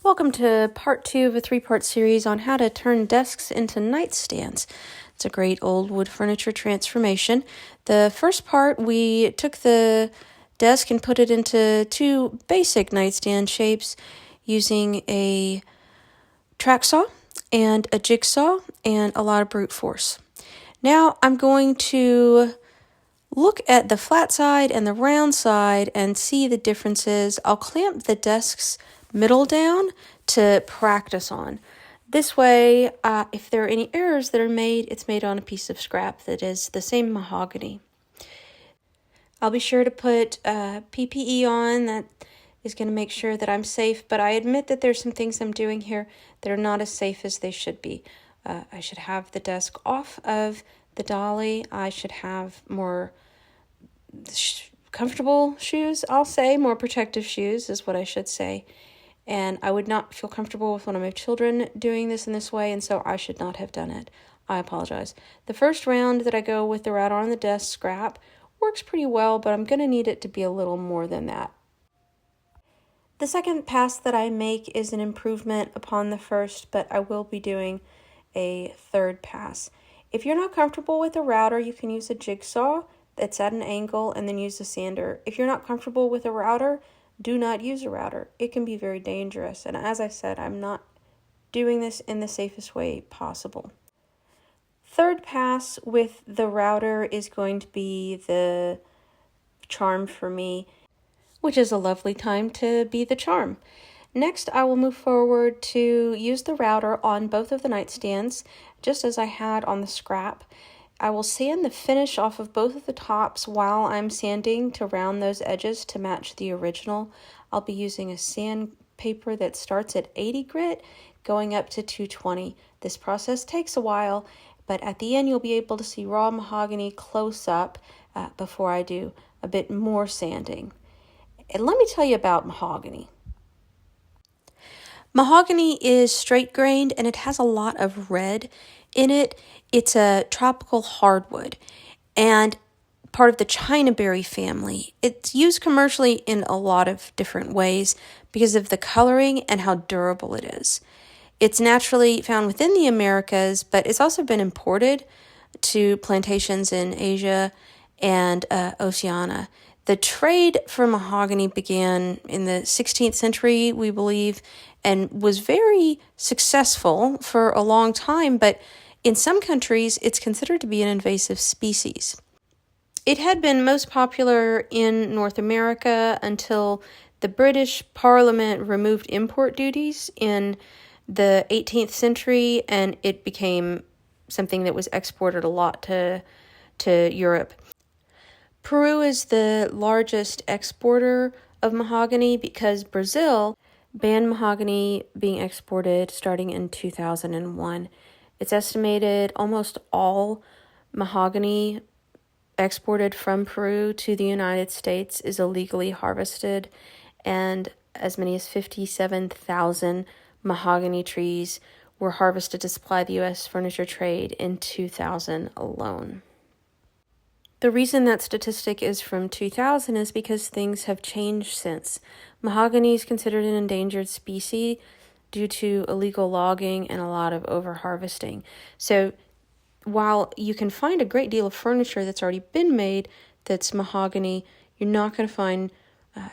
Welcome to part 2 of a 3-part series on how to turn desks into nightstands. It's a great old wood furniture transformation. The first part, we took the desk and put it into 2 basic nightstand shapes using a track saw and a jigsaw and a lot of brute force. Now I'm going to look at the flat side and the round side and see the differences. I'll clamp the desk's middle down to practice on. This way, if there are any errors that are made, it's made on a piece of scrap that is the same mahogany. I'll be sure to put PPE on. That is going to make sure that I'm safe, but I admit that there's some things I'm doing here that are not as safe as they should be. I should have the desk off of the dolly. I should have more comfortable shoes, I'll say. More protective shoes is what I should say. And I would not feel comfortable with one of my children doing this in this way, and so I should not have done it. I apologize. The first round that I go with the router on the desk scrap works pretty well, but I'm going to need it to be a little more than that. The second pass that I make is an improvement upon the first, but I will be doing a third pass. If you're not comfortable with a router, you can use a jigsaw that's at an angle and then use a sander. If you're not comfortable with a router, do not use a router. It can be very dangerous. And as I said, I'm not doing this in the safest way possible. Third pass with the router is going to be the charm for me, which is a lovely time to be the charm. Next, I will move forward to use the router on both of the nightstands, just as I had on the scrap. I will sand the finish off of both of the tops while I'm sanding to round those edges to match the original. I'll be using a sandpaper that starts at 80 grit going up to 220. This process takes a while, but at the end you'll be able to see raw mahogany close up before I do a bit more sanding. And let me tell you about mahogany. Mahogany is straight grained and it has a lot of red in it. It's a tropical hardwood and part of the Chinaberry family. It's used commercially in a lot of different ways because of the coloring and how durable it is. It's naturally found within the Americas, but it's also been imported to plantations in Asia and Oceania. The trade for mahogany began in the 16th century, we believe, and was very successful for a long time, but in some countries, it's considered to be an invasive species. It had been most popular in North America until the British Parliament removed import duties in the 18th century, and it became something that was exported a lot to Europe. Peru is the largest exporter of mahogany because Brazil banned mahogany being exported starting in 2001. It's estimated almost all mahogany exported from Peru to the United States is illegally harvested, and as many as 57,000 mahogany trees were harvested to supply the U.S. furniture trade in 2000 alone. The reason that statistic is from 2000 is because things have changed since. Mahogany is considered an endangered species due to illegal logging and a lot of over-harvesting. So while you can find a great deal of furniture that's already been made that's mahogany, you're not going to find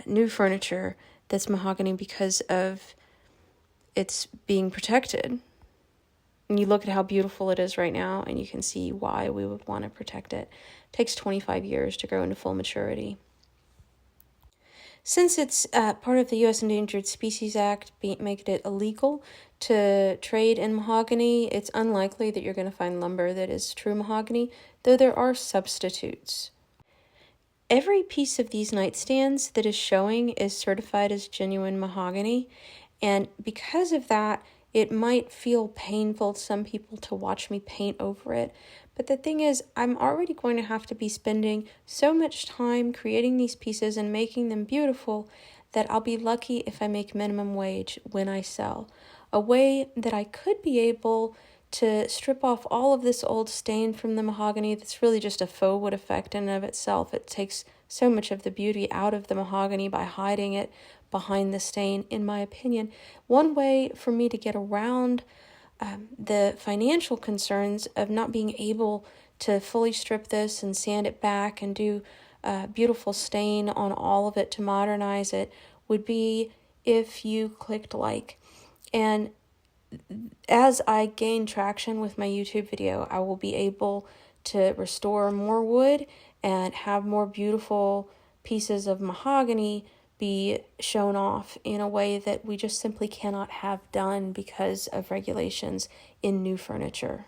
new furniture that's mahogany because of it's being protected. And you look at how beautiful it is right now, and you can see why we would want to protect it. It takes 25 years to grow into full maturity. Since it's part of the U.S. Endangered Species Act, making it illegal to trade in mahogany, it's unlikely that you're going to find lumber that is true mahogany, though there are substitutes. Every piece of these nightstands that is showing is certified as genuine mahogany, and because of that, it might feel painful to some people to watch me paint over it. But the thing is, I'm already going to have to be spending so much time creating these pieces and making them beautiful that I'll be lucky if I make minimum wage when I sell. A way that I could be able to strip off all of this old stain from the mahogany that's really just a faux wood effect in and of itself. It takes so much of the beauty out of the mahogany by hiding it, behind the stain, in my opinion. One way for me to get around the financial concerns of not being able to fully strip this and sand it back and do a beautiful stain on all of it to modernize it would be if you clicked like. And as I gain traction with my YouTube video, I will be able to restore more wood and have more beautiful pieces of mahogany be shown off in a way that we just simply cannot have done because of regulations in new furniture.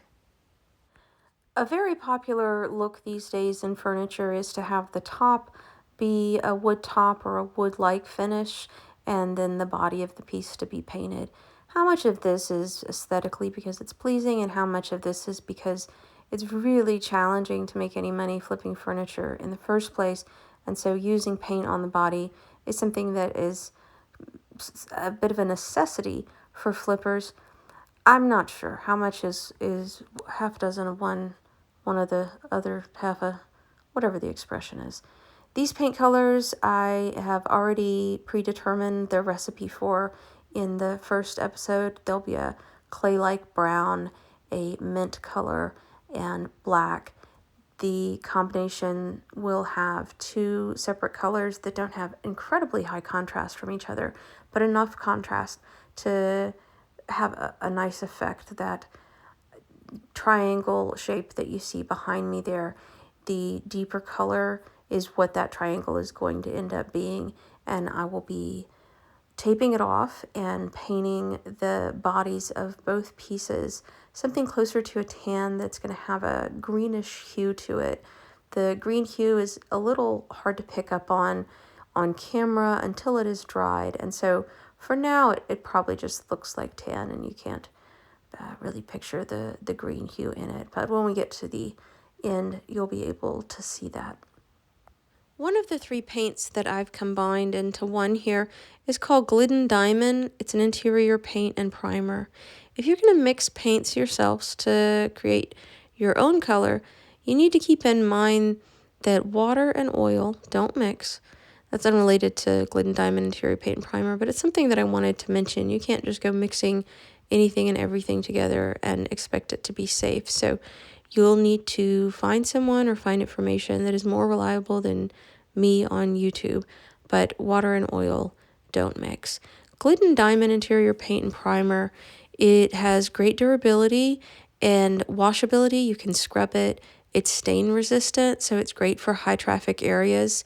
A very popular look these days in furniture is to have the top be a wood top or a wood-like finish, and then the body of the piece to be painted. How much of this is aesthetically because it's pleasing, and how much of this is because it's really challenging to make any money flipping furniture in the first place, and so using paint on the body is something that is a bit of a necessity for flippers. I'm not sure how much is half a dozen of one of the other half a whatever the expression is. These paint colors I have already predetermined the recipe for in the first episode. There'll be a clay-like brown, a mint color, and black. The combination will have two separate colors that don't have incredibly high contrast from each other, but enough contrast to have a nice effect. That triangle shape that you see behind me there, the deeper color is what that triangle is going to end up being, and I will be taping it off and painting the bodies of both pieces something closer to a tan that's going to have a greenish hue to it. The green hue is a little hard to pick up on camera until it is dried, and so for now it probably just looks like tan and you can't really picture the green hue in it, but when we get to the end you'll be able to see that. One of the three paints that I've combined into one here is called Glidden Diamond. It's an interior paint and primer. If you're going to mix paints yourselves to create your own color, you need to keep in mind that water and oil don't mix. That's unrelated to Glidden Diamond interior paint and primer, but it's something that I wanted to mention. You can't just go mixing anything and everything together and expect it to be safe. So you'll need to find someone or find information that is more reliable than me on YouTube, but water and oil don't mix. Glidden Diamond interior paint and primer, it has great durability and washability. You can scrub it. It's stain resistant, so it's great for high traffic areas.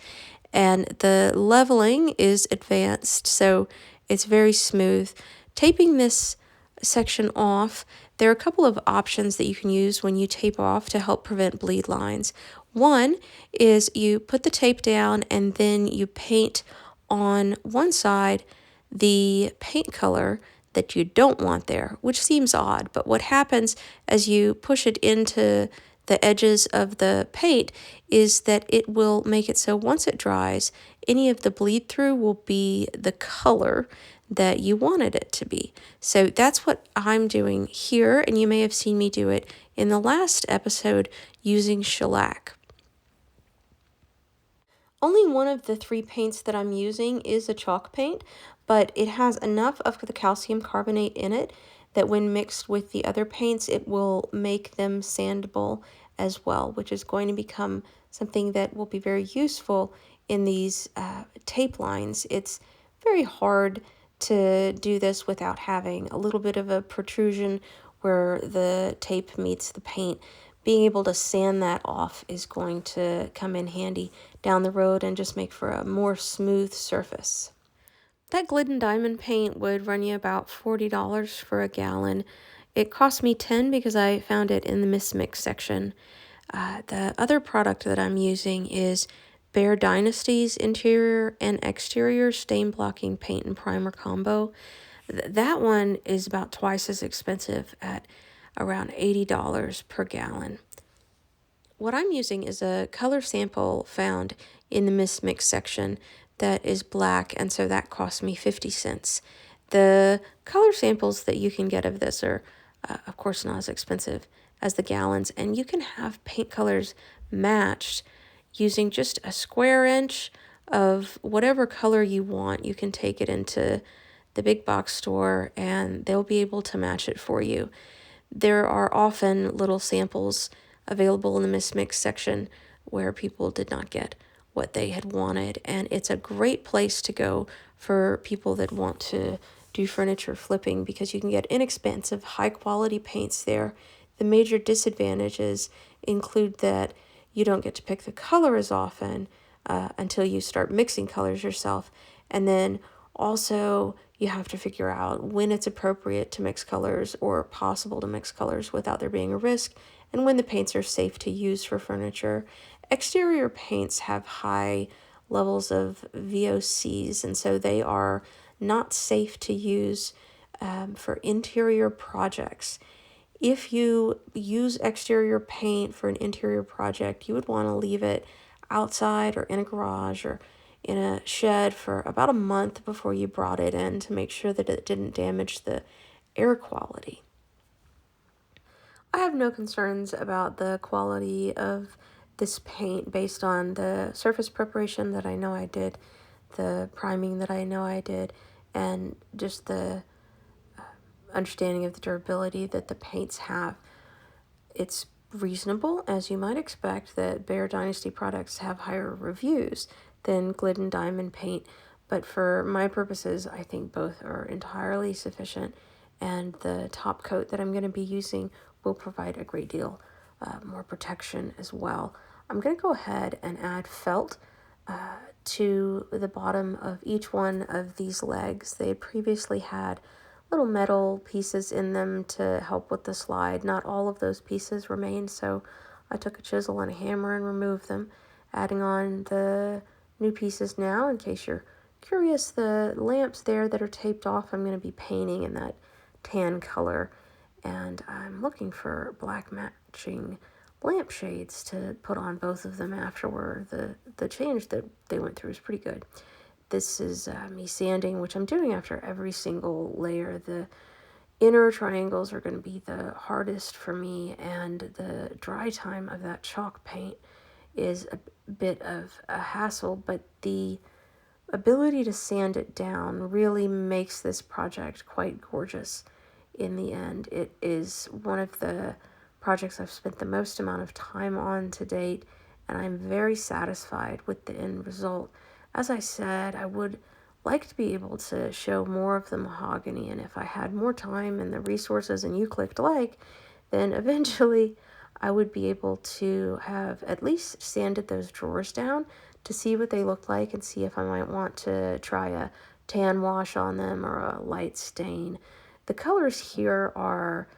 And the leveling is advanced, so it's very smooth. Taping this section off, there are a couple of options that you can use when you tape off to help prevent bleed lines. One is you put the tape down and then you paint on one side the paint color that you don't want there, which seems odd, but what happens as you push it into the edges of the paint is that it will make it so once it dries, any of the bleed through will be the color that you wanted it to be. So that's what I'm doing here, and you may have seen me do it in the last episode using shellac. Only one of the three paints that I'm using is a chalk paint, but it has enough of the calcium carbonate in it that when mixed with the other paints, it will make them sandable as well, which is going to become something that will be very useful in these tape lines. It's very hard to do this without having a little bit of a protrusion where the tape meets the paint. Being able to sand that off is going to come in handy down the road and just make for a more smooth surface. That Glidden Diamond paint would run you about $40 for a gallon. It cost me $10 because I found it in the mismix section. The other product that I'm using is Behr Dynasty's interior and exterior stain blocking paint and primer combo. That one is about twice as expensive at around $80 per gallon. What I'm using is a color sample found in the mismix section that is black, and so that cost me 50 cents. The color samples that you can get of this are, of course, not as expensive as the gallons, and you can have paint colors matched using just a square inch of whatever color you want. You can take it into the big box store and they'll be able to match it for you. There are often little samples available in the mismix section where people did not get what they had wanted, and it's a great place to go for people that want to do furniture flipping because you can get inexpensive, high quality paints there. The major disadvantages include that you don't get to pick the color as often until you start mixing colors yourself, and then also you have to figure out when it's appropriate to mix colors or possible to mix colors without there being a risk, and when the paints are safe to use for furniture. Exterior paints have high levels of VOCs, and so they are not safe to use for interior projects. If you use exterior paint for an interior project, you would want to leave it outside or in a garage or in a shed for about a month before you brought it in to make sure that it didn't damage the air quality. I have no concerns about the quality of this paint based on the surface preparation that I know I did, the priming that I know I did, and just the understanding of the durability that the paints have. It's reasonable, as you might expect, that Behr Dynasty products have higher reviews than Glidden Diamond paint, but for my purposes, I think both are entirely sufficient, and the top coat that I'm going to be using will provide a great deal more protection as well. I'm going to go ahead and add felt to the bottom of each one of these legs. They had previously had little metal pieces in them to help with the slide. Not all of those pieces remained, so I took a chisel and a hammer and removed them, adding on the new pieces now. In case you're curious, the lamps there that are taped off, I'm going to be painting in that tan color, and I'm looking for black matching lampshades to put on both of them afterward. The change that they went through is pretty good. This is me sanding, which I'm doing after every single layer. The inner triangles are going to be the hardest for me, and the dry time of that chalk paint is a bit of a hassle, but the ability to sand it down really makes this project quite gorgeous in the end. It is one of the projects I've spent the most amount of time on to date, and I'm very satisfied with the end result. As I said, I would like to be able to show more of the mahogany, and if I had more time and the resources and you clicked like, then eventually I would be able to have at least sanded those drawers down to see what they look like and see if I might want to try a tan wash on them or a light stain. The colors here are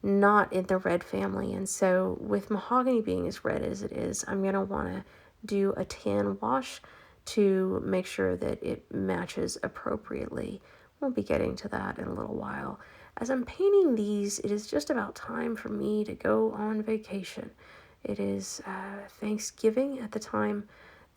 not in the red family, and so with mahogany being as red as it is, I'm going to want to do a tan wash to make sure that it matches appropriately. We'll be getting to that in a little while. As I'm painting these, it is just about time for me to go on vacation. It is Thanksgiving at the time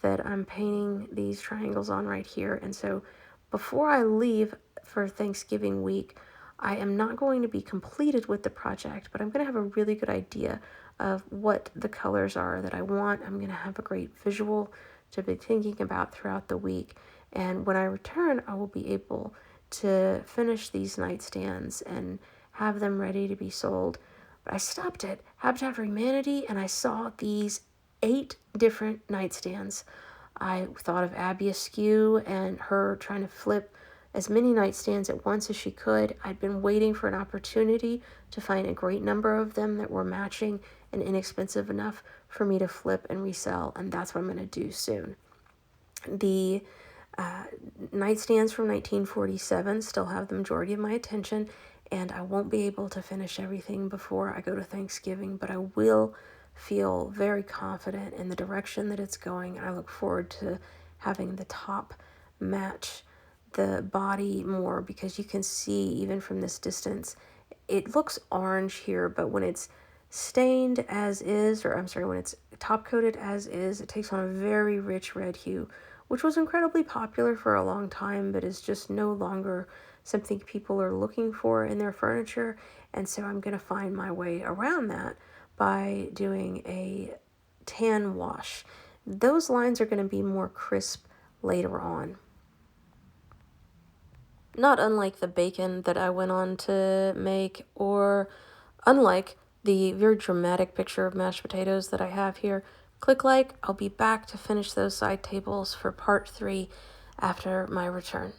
that I'm painting these triangles on right here, and so before I leave for Thanksgiving week, I am not going to be completed with the project, but I'm going to have a really good idea of what the colors are that I want. I'm going to have a great visual to be thinking about throughout the week, and when I return, I will be able to finish these nightstands and have them ready to be sold. But I stopped at Habitat for Humanity and I saw these 8 different nightstands. I thought of Abby Askew and her trying to flip as many nightstands at once as she could. I'd been waiting for an opportunity to find a great number of them that were matching and inexpensive enough for me to flip and resell, and that's what I'm going to do soon. The nightstands from 1947 still have the majority of my attention, and I won't be able to finish everything before I go to Thanksgiving, but I will feel very confident in the direction that it's going. I look forward to having the top match the body more, because you can see even from this distance it looks orange here, but when it's stained as is, or I'm sorry, when it's top coated as is, it takes on a very rich red hue, which was incredibly popular for a long time, but is just no longer something people are looking for in their furniture. And so I'm going to find my way around that by doing a tan wash. Those lines are going to be more crisp later on. Not unlike the bacon that I went on to make, or unlike the very dramatic picture of mashed potatoes that I have here. Click like. I'll be back to finish those side tables for part 3 after my return.